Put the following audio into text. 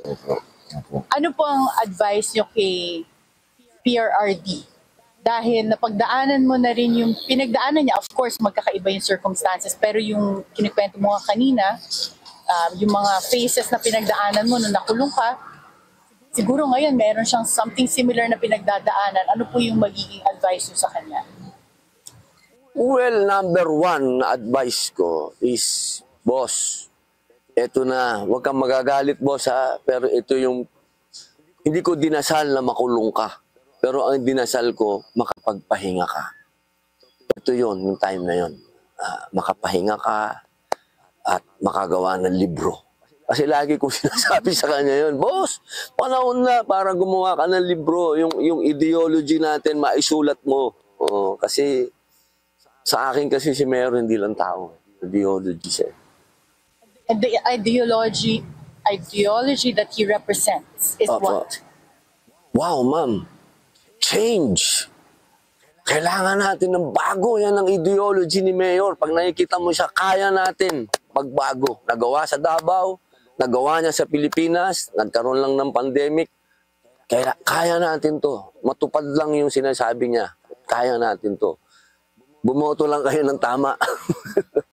Opo. Opo. Ano po ang advice nyo kay PRRD? Dahil napagdaanan mo na rin yung pinagdaanan niya, of course magkakaiba yung circumstances, pero yung kinikwento mo nga kanina, yung mga phases na pinagdaanan mo nung nakulong ka, siguro ngayon meron siyang something similar na pinagdadaanan. Ano po yung magiging advice nyo sa kanya? Well, number one na advice ko is, boss, eto na, huwag kang magagalit, boss, ha? Pero ito yung, hindi ko dinasal na makulong ka. Pero ang dinasal ko, makapagpahinga ka. Ito yun, yung time na yun. Makapahinga ka at makagawa ng libro. Kasi lagi kong sinasabi sa kanya yun, boss, panahon na para gumawa ka ng libro. Yung ideology natin, maisulat mo. Kasi sa akin kasi si Mayor hindi lang tao. Ideology siya. And the ideology that he represents is what? Wow, ma'am. Change. Kailangan natin ng bago. Yan ang ideology ni Mayor. Pag nakikita mo siya, kaya natin magbago. Nagawa sa Davao, nagawa niya sa Pilipinas, nagkaroon lang ng pandemic. Kaya natin to. Matupad lang yung sinasabi niya. Kaya natin to. Bumoto lang kayo ng tama.